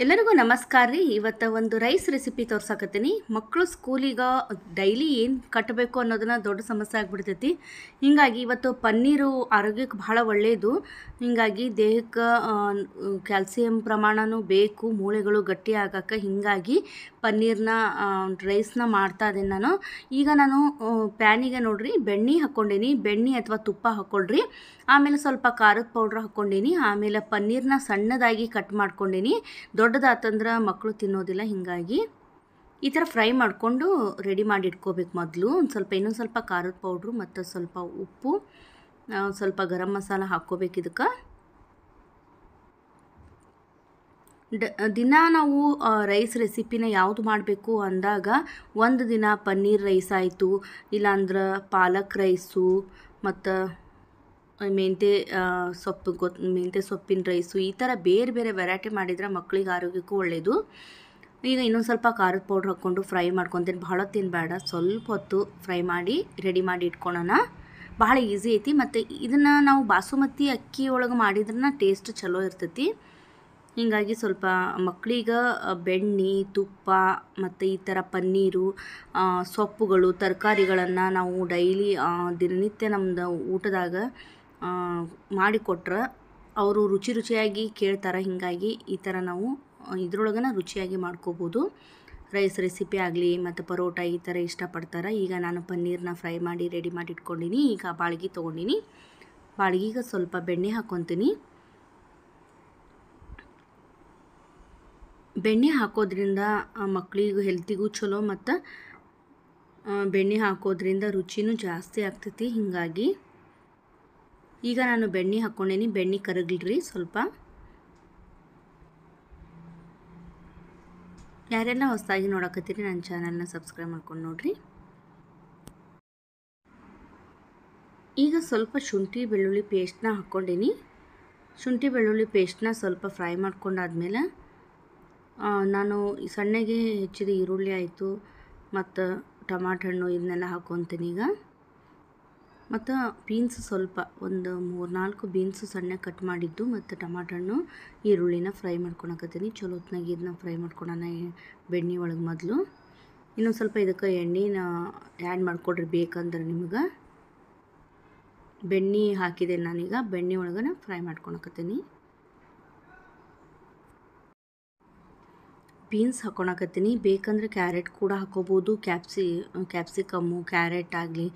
ಎಲ್ಲರಿಗೂ ನಮಸ್ಕಾರ ರೀ. ಇವತ್ತು ಒಂದು ರೈಸ್ ರೆಸಿಪಿ ತೋರ್ಸಾಕತ್ತೀನಿ. ಮಕ್ಕಳು ಸ್ಕೂಲಿಗೆ ಡೈಲಿ ಏನು ಕಟ್ಟಬೇಕು ಅನ್ನೋದನ್ನ ದೊಡ್ಡ ಸಮಸ್ಯೆ ಆಗಿಬಿಡ್ತೈತಿ. ಹೀಗಾಗಿ ಇವತ್ತು ಪನ್ನೀರು ಆರೋಗ್ಯಕ್ಕೆ ಭಾಳ ಒಳ್ಳೆಯದು. ಹೀಗಾಗಿ ದೇಹಕ್ಕೆ ಕ್ಯಾಲ್ಸಿಯಂ ಪ್ರಮಾಣನೂ ಬೇಕು, ಮೂಳೆಗಳು ಗಟ್ಟಿ ಆಗಕ್ಕೆ. ಹೀಗಾಗಿ ಪನ್ನೀರ್ನ ರೈಸ್ನ ಮಾಡ್ತಾ ಇದ್ದೀನಿ ನಾನು. ಈಗ ನಾನು ಪ್ಯಾನಿಗೆ ನೋಡ್ರಿ ಬೆಣ್ಣೆ ಹಾಕ್ಕೊಂಡೀನಿ. ಬೆಣ್ಣೆ ಅಥವಾ ತುಪ್ಪ ಹಾಕ್ಕೊಳ್ರಿ. ಆಮೇಲೆ ಸ್ವಲ್ಪ ಖಾರದ ಪೌಡ್ರ್ ಹಾಕ್ಕೊಂಡೀನಿ. ಆಮೇಲೆ ಪನ್ನೀರ್ನ ಸಣ್ಣದಾಗಿ ಕಟ್ ಮಾಡ್ಕೊಂಡೀನಿ. ದೊಡ್ಡದಾತಂದ್ರೆ ಮಕ್ಕಳು ತಿನ್ನೋದಿಲ್ಲ. ಹೀಗಾಗಿ ಈ ಥರ ಫ್ರೈ ಮಾಡಿಕೊಂಡು ರೆಡಿ ಮಾಡಿ ಇಟ್ಕೋಬೇಕು. ಮೊದಲು ಇನ್ನೊಂದು ಸ್ವಲ್ಪ ಖಾರದ ಪೌಡ್ರು ಮತ್ತು ಸ್ವಲ್ಪ ಉಪ್ಪು, ಸ್ವಲ್ಪ ಗರಂ ಮಸಾಲ ಹಾಕ್ಕೋಬೇಕು. ಇದಕ್ಕೆ ದಿನ ನಾವು ರೈಸ್ ರೆಸಿಪಿನ ಯಾವುದು ಮಾಡಬೇಕು ಅಂದಾಗ ಒಂದು ದಿನ ಪನ್ನೀರ್ ರೈಸ್ ಆಯಿತು, ಇಲ್ಲಾಂದ್ರೆ ಪಾಲಕ್ ರೈಸು ಮತ್ತು ಮೆಂತ್ಯ ಸೊಪ್ಪಿನ ರೈಸು, ಈ ಥರ ಬೇರೆ ಬೇರೆ ವೆರೈಟಿ ಮಾಡಿದರೆ ಮಕ್ಕಳಿಗೆ ಆರೋಗ್ಯಕ್ಕೂ ಒಳ್ಳೆಯದು. ಈಗ ಇನ್ನೊಂದು ಸ್ವಲ್ಪ ಖಾರದ ಪೌಡ್ರ್ ಹಾಕ್ಕೊಂಡು ಫ್ರೈ ಮಾಡ್ಕೊತೀನಿ. ಭಾಳ ತಿನ್ನಬೇಡ, ಸ್ವಲ್ಪ ಹೊತ್ತು ಫ್ರೈ ಮಾಡಿ ರೆಡಿ ಮಾಡಿ ಇಟ್ಕೊಳ್ಳೋಣ. ಭಾಳ ಈಸಿ ಐತಿ. ಮತ್ತು ಇದನ್ನು ನಾವು ಬಾಸುಮತಿ ಅಕ್ಕಿ ಒಳಗೆ ಮಾಡಿದ್ರನ್ನ ಟೇಸ್ಟ್ ಚಲೋ ಇರ್ತೈತಿ. ಹೀಗಾಗಿ ಸ್ವಲ್ಪ ಮಕ್ಕಳಿಗೆ ಬೆಣ್ಣೆ, ತುಪ್ಪ ಮತ್ತು ಈ ಥರ ಪನ್ನೀರು, ಸೊಪ್ಪುಗಳು, ತರಕಾರಿಗಳನ್ನು ನಾವು ಡೈಲಿ ದಿನನಿತ್ಯ ನಮ್ಮದು ಊಟದಾಗ ಮಾಡಿಕೊಟ್ರೆ ಅವರು ರುಚಿಯಾಗಿ ಕೇಳ್ತಾರೆ. ಹೀಗಾಗಿ ಈ ಥರ ನಾವು ಇದ್ರೊಳಗನ ರುಚಿಯಾಗಿ ಮಾಡ್ಕೋಬೋದು. ರೈಸ್ ರೆಸಿಪಿ ಆಗಲಿ ಮತ್ತು ಪರೋಟ ಈ ಥರ ಇಷ್ಟಪಡ್ತಾರೆ. ಈಗ ನಾನು ಪನ್ನೀರ್ನ ಫ್ರೈ ಮಾಡಿ ರೆಡಿ ಮಾಡಿ ಇಟ್ಕೊಂಡಿನಿ. ಈಗ ಬಾಳ್ಗೆ ತೊಗೊಂಡಿನಿ. ಬಾಳ್ಗಿಗೆ ಸ್ವಲ್ಪ ಬೆಣ್ಣೆ ಹಾಕ್ಕೊತೀನಿ. ಬೆಣ್ಣೆ ಹಾಕೋದ್ರಿಂದ ಮಕ್ಕಳಿಗೂ ಹೆಲ್ತಿಗೂ ಚಲೋ, ಮತ್ತು ಬೆಣ್ಣೆ ಹಾಕೋದ್ರಿಂದ ರುಚಿನೂ ಜಾಸ್ತಿ ಆಗ್ತೈತಿ. ಹೀಗಾಗಿ ಈಗ ನಾನು ಬೆಣ್ಣೆ ಹಾಕ್ಕೊಂಡೇನಿ. ಬೆಣ್ಣೆ ಕರಗ್ಲ್ರಿ ಸ್ವಲ್ಪ. ಯಾರೆಲ್ಲ ಹೊಸದಾಗಿ ನೋಡಕತ್ತೀರಿ ನನ್ನ ಚಾನಲ್ನ ಸಬ್ಸ್ಕ್ರೈಬ್ ಮಾಡ್ಕೊಂಡು ನೋಡ್ರಿ. ಈಗ ಸ್ವಲ್ಪ ಶುಂಠಿ ಬೆಳ್ಳುಳ್ಳಿ ಪೇಸ್ಟ್ನ ಹಾಕ್ಕೊಂಡೀನಿ. ಶುಂಠಿ ಬೆಳ್ಳುಳ್ಳಿ ಪೇಸ್ಟ್ನ ಸ್ವಲ್ಪ ಫ್ರೈ ಮಾಡ್ಕೊಂಡಾದ್ಮೇಲೆ ನಾನು ಸಣ್ಣಗೆ ಹೆಚ್ಚಿದ ಈರುಳ್ಳಿ ಆಯಿತು ಮತ್ತು ಟಮಾಟ ಹಣ್ಣು ಇದನ್ನೆಲ್ಲ ಹಾಕ್ಕೊತೀನಿ ಈಗ. ಮತ್ತು ಬೀನ್ಸ್ ಸ್ವಲ್ಪ ಒಂದು 3-4 ಬೀನ್ಸ್ ಸಣ್ಣ ಕಟ್ ಮಾಡಿದ್ದು ಮತ್ತು ಟಮಾಟ ಹಣ್ಣು, ಈರುಳ್ಳಿನ ಫ್ರೈ ಮಾಡ್ಕೊಳಕತ್ತೀನಿ. ಚಲೋ ಹೊತ್ನಾಗ ಇದನ್ನ ಫ್ರೈ ಮಾಡ್ಕೊಳೋಣ ಬೆಣ್ಣೆ ಒಳಗೆ. ಮೊದಲು ಇನ್ನೊಂದು ಸ್ವಲ್ಪ ಇದಕ್ಕೆ ಎಣ್ಣೆನ ಆ್ಯಡ್ ಮಾಡಿಕೊಡ್ರಿ ಬೇಕಂದ್ರೆ ನಿಮ್ಗೆ. ಬೆಣ್ಣೆ ಹಾಕಿದೆ ನಾನೀಗ. ಬೆಣ್ಣೆ ಒಳಗನ ಫ್ರೈ ಮಾಡ್ಕೊಳಕತ್ತೀನಿ. ಬೀನ್ಸ್ ಹಾಕ್ಕೊಳಕತ್ತೀನಿ. ಬೇಕಂದ್ರೆ ಕ್ಯಾರೆಟ್ ಕೂಡ ಹಾಕೋಬೋದು. ಕ್ಯಾಪ್ಸಿಕಮ್ಮು, ಕ್ಯಾರೆಟ್ ಆಗಲಿ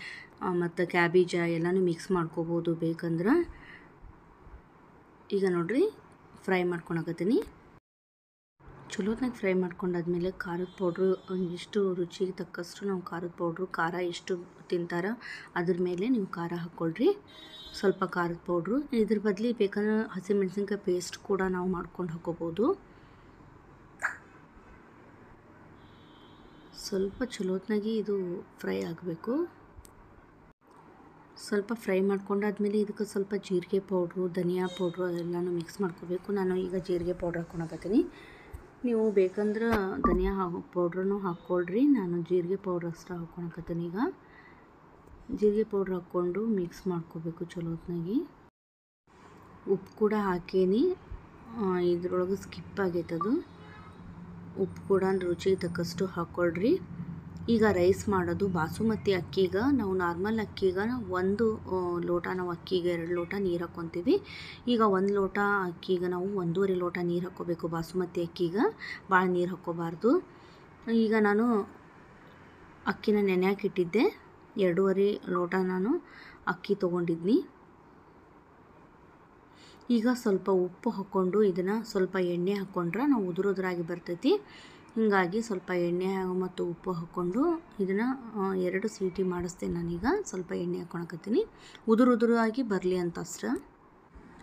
ಮತ್ತು ಕ್ಯಾಬೇಜ ಎಲ್ಲನೂ ಮಿಕ್ಸ್ ಮಾಡ್ಕೋಬೋದು ಬೇಕಂದ್ರೆ. ಈಗ ನೋಡ್ರಿ ಫ್ರೈ ಮಾಡ್ಕೊಳಕತ್ತೀನಿ. ಚಲೋತ್ನಾಗ ಫ್ರೈ ಮಾಡ್ಕೊಂಡಾದ್ಮೇಲೆ ಖಾರದ ಪೌಡ್ರು ಎಷ್ಟು ರುಚಿಗೆ ತಕ್ಕಷ್ಟು ನಾವು ಖಾರದ ಪೌಡ್ರು, ಖಾರ ಎಷ್ಟು ತಿಂತಾರೋ ಅದ್ರ ಮೇಲೆ ನೀವು ಖಾರ ಹಾಕ್ಕೊಳ್ರಿ. ಸ್ವಲ್ಪ ಖಾರದ ಪೌಡ್ರು. ಇದ್ರ ಬದಲಿ ಬೇಕಂದ್ರೆ ಹಸಿಮೆಣ್ಸಿನ್ಕಾಯಿ ಪೇಸ್ಟ್ ಕೂಡ ನಾವು ಮಾಡ್ಕೊಂಡು ಹಾಕೋಬೋದು. ಸ್ವಲ್ಪ ಚಲೋತ್ನಾಗಿ ಇದು ಫ್ರೈ ಆಗಬೇಕು. ಸ್ವಲ್ಪ ಫ್ರೈ ಮಾಡ್ಕೊಂಡಾದ್ಮೇಲೆ ಇದಕ್ಕೆ ಸ್ವಲ್ಪ ಜೀರಿಗೆ ಪೌಡ್ರು, ಧನಿಯಾ ಪೌಡ್ರು ಎಲ್ಲನೂ ಮಿಕ್ಸ್ ಮಾಡ್ಕೋಬೇಕು. ನಾನು ಈಗ ಜೀರಿಗೆ ಪೌಡ್ರ್ ಹಾಕ್ಕೊಳಕತ್ತೀನಿ. ನೀವು ಬೇಕಂದ್ರೆ ಧನಿಯಾ ಪೌಡ್ರನ್ನು ಹಾಕ್ಕೊಳ್ರಿ. ನಾನು ಜೀರಿಗೆ ಪೌಡ್ರ್ ಅಷ್ಟೇ ಹಾಕ್ಕೊಳಕತ್ತೀನಿ. ಈಗ ಜೀರಿಗೆ ಪೌಡ್ರ್ ಹಾಕ್ಕೊಂಡು ಮಿಕ್ಸ್ ಮಾಡ್ಕೋಬೇಕು ಚಲೋತ್ನಾಗಿ. ಉಪ್ಪು ಕೂಡ ಹಾಕೀನಿ. ಇದ್ರೊಳಗೆ ಸ್ಕಿಪ್ ಆಗೈತದು. ಉಪ್ಪು ಕೂಡ ರುಚಿಗೆ ತಕ್ಕಷ್ಟು ಹಾಕ್ಕೊಳ್ರಿ. ಈಗ ರೈಸ್ ಮಾಡೋದು ಬಾಸುಮತಿ ಅಕ್ಕಿಗೆ ನಾವು ನಾರ್ಮಲ್ ಅಕ್ಕಿಗೆ 1 ಲೋಟ ನಾವು ಅಕ್ಕಿಗೆ 2 ಲೋಟ ನೀರು ಹಾಕ್ಕೊತೀವಿ. ಈಗ 1 ಲೋಟ ಅಕ್ಕಿಗೆ ನಾವು 1.5 ಲೋಟ ನೀರು ಹಾಕ್ಕೋಬೇಕು. ಬಾಸುಮತಿ ಅಕ್ಕಿಗೆ ಭಾಳ ನೀರು ಹಾಕ್ಕೋಬಾರ್ದು. ಈಗ ನಾನು ಅಕ್ಕಿನ ನೆನೆಯಾಕಿಟ್ಟಿದ್ದೆ. 2.5 ಲೋಟ ನಾನು ಅಕ್ಕಿ ತೊಗೊಂಡಿದ್ನಿ. ಈಗ ಸ್ವಲ್ಪ ಉಪ್ಪು ಹಾಕ್ಕೊಂಡು ಇದನ್ನು ಸ್ವಲ್ಪ ಎಣ್ಣೆ ಹಾಕ್ಕೊಂಡ್ರೆ ನಾವು ಉದುರಾಗಿ ಬರ್ತೈತಿ. ಹೀಗಾಗಿ ಸ್ವಲ್ಪ ಎಣ್ಣೆ ಮತ್ತು ಉಪ್ಪು ಹಾಕ್ಕೊಂಡು ಇದನ್ನು 2 ಸೀಟಿ ಮಾಡಿಸ್ತೇನೆ ನಾನೀಗ. ಸ್ವಲ್ಪ ಎಣ್ಣೆ ಹಾಕ್ಕೊಳಕತ್ತೀನಿ ಉದುರಾಗಿ ಬರಲಿ ಅಂತ ಅಷ್ಟೇ.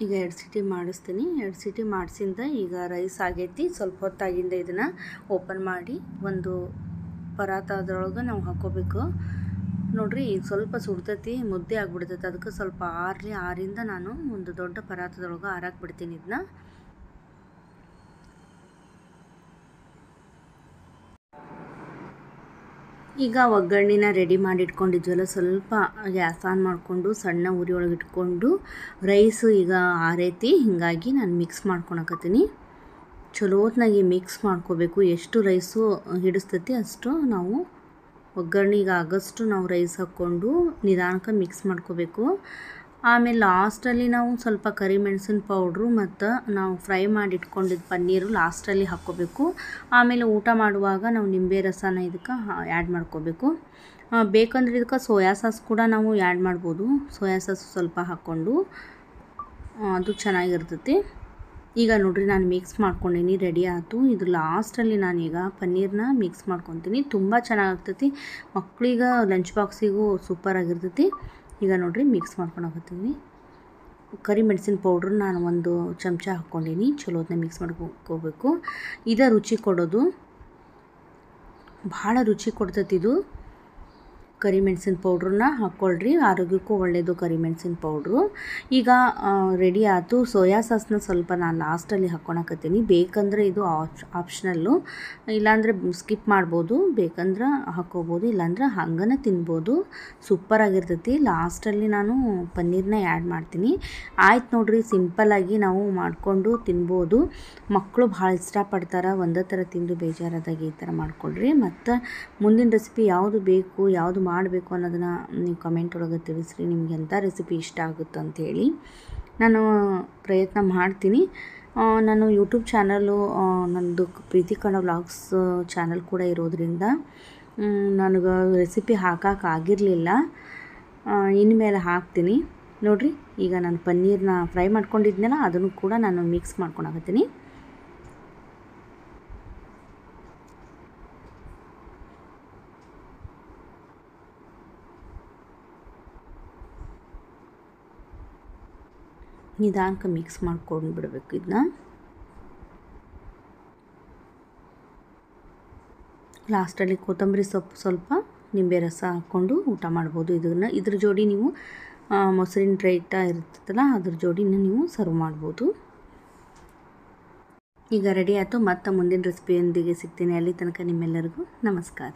ಈಗ 2 ಸೀಟಿ ಮಾಡಿಸ್ತೀನಿ. 2 ಸೀಟಿ ಮಾಡಿಸಿಂದ ಈಗ ರೈಸ್ ಆಗೈತಿ. ಸ್ವಲ್ಪ ಹೊತ್ತಾಗಿಂದ ಇದನ್ನು ಓಪನ್ ಮಾಡಿ ಒಂದು ಪರಾತದೊಳಗೆ ನಾವು ಹಾಕ್ಕೋಬೇಕು. ನೋಡ್ರಿ ಈಗ ಸ್ವಲ್ಪ ಸುಡ್ತೈತಿ, ಮುದ್ದೆ ಆಗಿಬಿಡ್ತೈತಿ. ಅದಕ್ಕೆ ಸ್ವಲ್ಪ ಆರಿಂದ ನಾನು ಒಂದು ದೊಡ್ಡ ಪರಾತದೊಳಗೆ ಆರಾಕ್ಬಿಡ್ತೀನಿ ಇದನ್ನ. ಈಗ ಒಗ್ಗರಣೆನ ರೆಡಿ ಮಾಡಿ ಇಟ್ಕೊಂಡಿದ್ವಲ್ಲ, ಸ್ವಲ್ಪ ಗ್ಯಾಸ್ ಆನ್ ಮಾಡಿಕೊಂಡು ಸಣ್ಣ ಉರಿ ಒಳಗೆ ಇಟ್ಕೊಂಡು ರೈಸು ಈಗ ಆರೈತಿ. ಹೀಗಾಗಿ ನಾನು ಮಿಕ್ಸ್ ಮಾಡ್ಕೊಳಕತ್ತೀನಿ. ಚಲೋತ್ನಾಗಿ ಮಿಕ್ಸ್ ಮಾಡ್ಕೋಬೇಕು. ಎಷ್ಟು ರೈಸು ಹಿಡಿಸ್ತೈತಿ ಅಷ್ಟು ನಾವು ಒಗ್ಗರಣೆಗೆ ಆಗಷ್ಟು ನಾವು ರೈಸ್ ಹಾಕ್ಕೊಂಡು ನಿಧಾನಕ್ಕೆ ಮಿಕ್ಸ್ ಮಾಡ್ಕೋಬೇಕು. ಆಮೇಲೆ ಲಾಸ್ಟಲ್ಲಿ ನಾವು ಸ್ವಲ್ಪ ಕರಿಮೆಣಸಿನ ಪೌಡ್ರು ಮತ್ತು ನಾವು ಫ್ರೈ ಮಾಡಿ ಇಟ್ಕೊಂಡಿದ್ದ ಪನ್ನೀರು ಲಾಸ್ಟಲ್ಲಿ ಹಾಕ್ಕೋಬೇಕು. ಆಮೇಲೆ ಊಟ ಮಾಡುವಾಗ ನಾವು ನಿಂಬೆ ರಸನ ಇದಕ್ಕೆ ಆ್ಯಡ್ ಮಾಡ್ಕೋಬೇಕು. ಬೇಕಂದ್ರೆ ಇದಕ್ಕೆ ಸೋಯಾ ಸಾಸ್ ಕೂಡ ನಾವು ಆ್ಯಡ್ ಮಾಡ್ಬೋದು. ಸೋಯಾ ಸಾಸ್ ಸ್ವಲ್ಪ ಹಾಕ್ಕೊಂಡು ಅದು ಚೆನ್ನಾಗಿರ್ತೈತಿ. ಈಗ ನೋಡಿರಿ ನಾನು ಮಿಕ್ಸ್ ಮಾಡ್ಕೊಂಡೀನಿ, ರೆಡಿ ಆಯಿತು. ಇದು ಲಾಸ್ಟಲ್ಲಿ ನಾನೀಗ ಪನ್ನೀರನ್ನ ಮಿಕ್ಸ್ ಮಾಡ್ಕೊತೀನಿ. ತುಂಬ ಚೆನ್ನಾಗಾಗ್ತೈತಿ, ಮಕ್ಕಳಿಗೆ ಲಂಚ್ ಬಾಕ್ಸಿಗೂ ಸೂಪರಾಗಿರ್ತೈತಿ. ಈಗ ನೋಡಿರಿ ಮಿಕ್ಸ್ ಮಾಡ್ಕೊಂಡು ಕರಿಮೆಣಸಿನ ಪೌಡ್ರ್ ನಾನು 1 ಚಮಚ ಹಾಕ್ಕೊಂಡೀನಿ. ಚಲೋದನ್ನ ಮಿಕ್ಸ್ ಮಾಡ್ಕೋಬೇಕು. ಇದು ರುಚಿ ಕೊಡೋದು, ಭಾಳ ರುಚಿ ಕೊಡ್ತೈತಿ ಇದು. ಕರಿಮೆಣಸಿನ ಪೌಡ್ರನ್ನ ಹಾಕ್ಕೊಳ್ರಿ, ಆರೋಗ್ಯಕ್ಕೂ ಒಳ್ಳೆಯದು ಕರಿಮೆಣಸಿನ ಪೌಡ್ರು. ಈಗ ರೆಡಿ ಆಯಿತು. ಸೋಯಾ ಸಾಸ್ನ ಸ್ವಲ್ಪ ನಾನು ಲಾಸ್ಟಲ್ಲಿ ಹಾಕ್ಕೊಳಕತ್ತೀನಿ. ಬೇಕಂದರೆ ಇದು ಆಪ್ಷನಲ್ಲು, ಇಲ್ಲಾಂದರೆ ಸ್ಕಿಪ್ ಮಾಡ್ಬೋದು. ಬೇಕಂದ್ರೆ ಹಾಕ್ಕೋಬೋದು, ಇಲ್ಲಾಂದ್ರೆ ಹಂಗನೇ ತಿನ್ಬೋದು. ಸೂಪರಾಗಿರ್ತೈತಿ. ಲಾಸ್ಟಲ್ಲಿ ನಾನು ಪನ್ನೀರನ್ನ ಆ್ಯಡ್ ಮಾಡ್ತೀನಿ. ಆಯ್ತು ನೋಡಿರಿ, ಸಿಂಪಲ್ಲಾಗಿ ನಾವು ಮಾಡಿಕೊಂಡು ತಿನ್ಬೋದು. ಮಕ್ಕಳು ಭಾಳ ಇಷ್ಟಪಡ್ತಾರೆ. ಒಂದೇ ಥರ ತಿಂದು ಬೇಜಾರಾದಾಗ ಈ ಥರ ಮಾಡಿಕೊಡ್ರಿ. ಮತ್ತು ಮುಂದಿನ ರೆಸಿಪಿ ಯಾವುದು ಬೇಕು, ಯಾವುದು ಮಾಡಬೇಕು ಅನ್ನೋದನ್ನು ನೀವು ಕಮೆಂಟ್ ಒಳಗೆ ತಿಳಿಸ್ರಿ. ನಿಮ್ಗೆ ಎಂಥ ರೆಸಿಪಿ ಇಷ್ಟ ಆಗುತ್ತೆ ಅಂಥೇಳಿ ನಾನು ಪ್ರಯತ್ನ ಮಾಡ್ತೀನಿ. ನಾನು ಯೂಟ್ಯೂಬ್ ಚಾನಲ್ಲು ನನ್ನದು ಪ್ರೀತಿ ಕನ್ನಡ ವ್ಲಾಗ್ಸ್ ಚಾನಲ್ ಕೂಡ ಇರೋದ್ರಿಂದ ನನಗೆ ರೆಸಿಪಿ ಹಾಕೋಕ್ಕಾಗಿರಲಿಲ್ಲ. ಇನ್ಮೇಲೆ ಹಾಕ್ತೀನಿ. ನೋಡಿರಿ, ಈಗ ನಾನು ಪನ್ನೀರನ್ನ ಫ್ರೈ ಮಾಡ್ಕೊಂಡಿದ್ನಲ್ಲ ಅದನ್ನು ಕೂಡ ನಾನು ಮಿಕ್ಸ್ ಮಾಡ್ಕೊಳಕತ್ತೀನಿ. ನಿಧಾನಕ್ಕೆ ಮಿಕ್ಸ್ ಮಾಡ್ಕೊಂಡು ಬಿಡಬೇಕು. ಇದನ್ನ ಲಾಸ್ಟಲ್ಲಿ ಕೊತ್ತಂಬರಿ ಸೊಪ್ಪು ಸ್ವಲ್ಪ ನಿಂಬೆ ರಸ ಹಾಕ್ಕೊಂಡು ಊಟ ಮಾಡ್ಬೋದು. ಇದ್ರ ಜೋಡಿ ನೀವು ಮೊಸರಿನ ರೈತ ಇರ್ತದಲ್ಲ ಅದ್ರ ಜೋಡಿನ ನೀವು ಸರ್ವ್ ಮಾಡ್ಬೋದು. ಈಗ ರೆಡಿ ಆಯಿತು. ಮತ್ತು ಮುಂದಿನ ರೆಸಿಪಿಯೊಂದಿಗೆ ಸಿಗ್ತೀನಿ. ಅಲ್ಲಿ ತನಕ ನಿಮ್ಮೆಲ್ಲರಿಗೂ ನಮಸ್ಕಾರ.